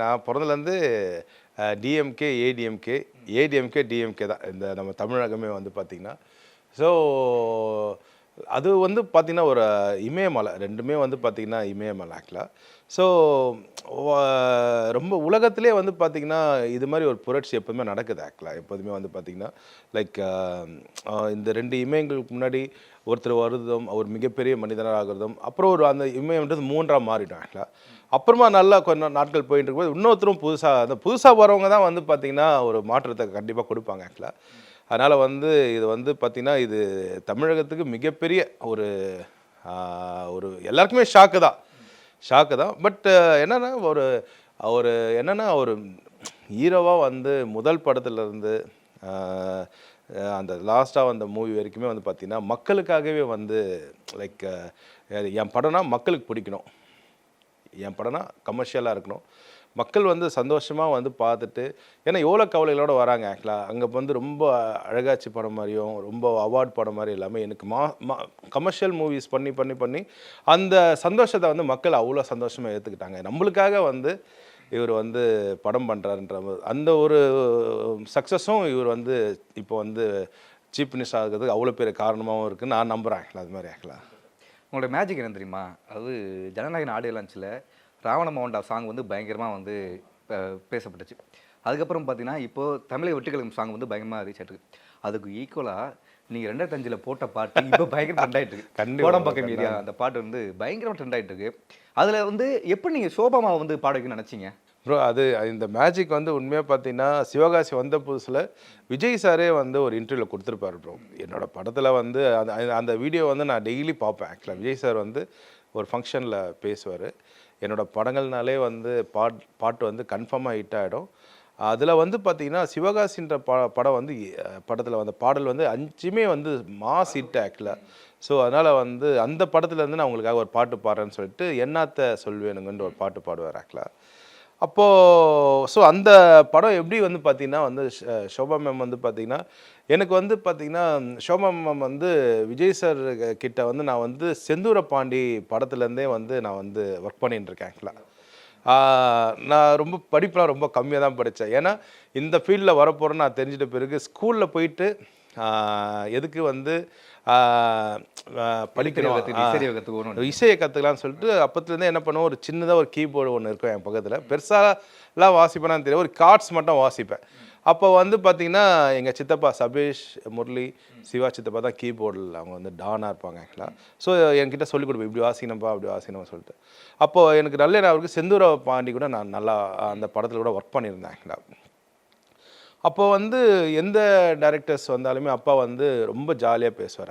நான் பிறந்ததுலேருந்து DMK, ADMK, DMK தான் இந்த நம்ம தமிழகமே வந்து பார்த்திங்கன்னா. ஸோ அது வந்து பார்த்திங்கன்னா ஒரு இமயமலை, ரெண்டுமே வந்து பார்த்திங்கன்னா இமயமலை ஆக்சுவலாக. ஸோ ரொம்ப உலகத்திலே வந்து பார்த்திங்கன்னா இது மாதிரி ஒரு புரட்சி எப்போதுமே நடக்குது ஆக்சுவலாக. எப்போதுமே வந்து பார்த்திங்கன்னா லைக் இந்த 2 இமயங்களுக்கு முன்னாடி ஒருத்தர் வருதும், அவர் மிகப்பெரிய மனிதனாக ஆகிறதும், அப்புறம் ஒரு அந்த இமயம்ன்றது 3ஆக மாறிடும் ஆக்சுவலாக. அப்புறமா நல்லா கொஞ்சம் நாட்கள் போயிட்டு இருக்கும்போது இன்னொருத்தரும் புதுசாக வரவங்க தான் வந்து பார்த்திங்கன்னா ஒரு மாற்றத்தை கண்டிப்பாக கொடுப்பாங்க ஆக்சுவலாக. அதனால் வந்து இது வந்து பார்த்திங்கன்னா இது தமிழகத்துக்கு மிகப்பெரிய ஒரு ஒரு எல்லாருக்குமே ஷாக்கு தான். பட் என்னென்னா ஒரு ஹீரோவாக வந்து முதல் படத்துலேருந்து அந்த லாஸ்ட்டாக வந்த மூவி வரைக்குமே வந்து பார்த்திங்கன்னா மக்களுக்காகவே வந்து லைக் என் படம்னா மக்களுக்கு பிடிக்கணும், என் படம்னா கமர்ஷியலாக இருக்கணும், மக்கள் வந்து சந்தோஷமாக வந்து பார்த்துட்டு, ஏன்னா எவ்வளோ கவலைகளோடு வராங்க ஆக்சுவலாக. அங்கே வந்து ரொம்ப அழகாட்சி படம் மாதிரியும் ரொம்ப அவார்ட் படம் மாதிரி எல்லாமே எனக்கு கமர்ஷியல் மூவிஸ் பண்ணி அந்த சந்தோஷத்தை வந்து மக்கள் அவ்வளோ சந்தோஷமாக ஏற்றுக்கிட்டாங்க. நம்மளுக்காக வந்து இவர் வந்து படம் பண்ணுறாருன்ற அந்த ஒரு சக்ஸஸும் இவர் வந்து இப்போ வந்து சீஃப் மினிஸ்டர் ஆகிறதுக்கு அவ்வளோ பெரிய காரணமாகவும் இருக்குதுன்னு நான் நம்புகிறேன் ஆக்சுவலாக. அது மாதிரி ஆக்சுவலாக உங்களோட மேஜிக் என்ன தெரியுமா? அது ஜனநாயகன் ஆடியோ லான்ச்சில் ராவண மோகன்டா சாங் வந்து பயங்கரமாக வந்து பேசப்பட்டுச்சு. அதுக்கப்புறம் பார்த்தீங்கன்னா இப்போது தமிழக வெட்டுக்கிழமை சாங் வந்து பயங்கரமாக ரீச் ஆகிட்டு இருக்கு. அதுக்கு ஈக்குவலாக நீங்கள் 2005 போட்ட பாட்டு இப்போ பயங்கர ட்ரெண்ட் ஆகிட்டு இருக்கு. கோடம் பக்கம் ஏரியா அந்த பாட்டு வந்து பயங்கரமாக ட்ரெண்ட் ஆகிட்டு இருக்கு. அதில் வந்து எப்படி நீங்கள் சோபாமாவை வந்து பாட வைக்கணும்னு நினச்சிங்க? ப்ரோ அது இந்த மேஜிக் வந்து உண்மையாக பார்த்தீங்கன்னா சிவகாசி வந்த புதுசில் விஜய் சாரே வந்து ஒரு இன்டர்வியூவில் கொடுத்துருப்பாரு ப்ரோ. என்னோடய படத்தில் வந்து அந்த வீடியோ வந்து நான் டெய்லி பார்ப்பேன் ஆக்சுவலாக. விஜய் சார் வந்து ஒரு ஃபங்க்ஷனில் பேசுவார். என்னோடய படங்கள்னாலே வந்து பாட்டு வந்து கன்ஃபார்மாக ஹிட் ஆகிடும். அதில் வந்து பார்த்திங்கன்னா சிவகாசின்ற படம் வந்து படத்தில் வந்த பாடல் வந்து 5மே வந்து மாஸ் ஹிட் ஆக்சுவலாக. ஸோ அதனால் வந்து அந்த படத்துலேருந்து நான் உங்களுக்காக ஒரு பாட்டு பாடுறேன்னு சொல்லிட்டு என்னாத்த சொல்வேனுங்கன்ற ஒரு பாட்டு பாடுவார் ஆக்சுவலாக. அப்போது ஸோ அந்த படம் எப்படி வந்து பார்த்திங்கன்னா வந்து ஷோபா மேம் வந்து பார்த்திங்கன்னா எனக்கு வந்து பார்த்திங்கன்னா ஷோபா மேம் வந்து விஜய் சார் கிட்ட வந்து நான் வந்து செந்தூர பாண்டி படத்துலேருந்தே வந்து நான் வந்து ஒர்க் பண்ணிட்டு இருக்கேன் ஆக்சுவலாக. நான் ரொம்ப படிப்பெலாம் ரொம்ப கம்மியாக தான் படித்தேன். ஏன்னா இந்த ஃபீல்டில் வரப்போகிறேன்னு நான் தெரிஞ்சிட்ட பிறகு ஸ்கூலில் போயிட்டு எதுக்கு வந்து படிக்கணும், இசையை கற்றுக்கலான்னு சொல்லிட்டு அப்பத்துலேருந்து என்ன பண்ணுவோம், ஒரு சின்னதாக ஒரு கீபோர்டு ஒன்று இருக்கும் என் பக்கத்தில். பெருசாலாம் வாசிப்பேனான்னு தெரியும், ஒரு கார்ட்ஸ் மட்டும் வாசிப்பேன். அப்போ வந்து பார்த்திங்கன்னா எங்கள் சித்தப்பா சபேஷ், முரளி, சிவா சித்தப்பா தான் கீபோர்டில் அவங்க வந்து டானாக இருப்பாங்க ஆக்சுவலாக. ஸோ என்கிட்ட சொல்லிக் கொடுப்பேன், இப்படி வாசிக்கணும்ப்பா அப்படி வாசிக்கணும்னு சொல்லிட்டு. அப்போது எனக்கு நல்ல அவருக்கு செந்தூர பாண்டி கூட நான் நல்லா அந்த படத்தில் கூட ஒர்க் பண்ணியிருந்தேன் ஆக்சுவலாக. அப்போது வந்து எந்த டைரக்டர்ஸ் வந்தாலுமே அப்பா வந்து ரொம்ப ஜாலியாக பேசுவார்.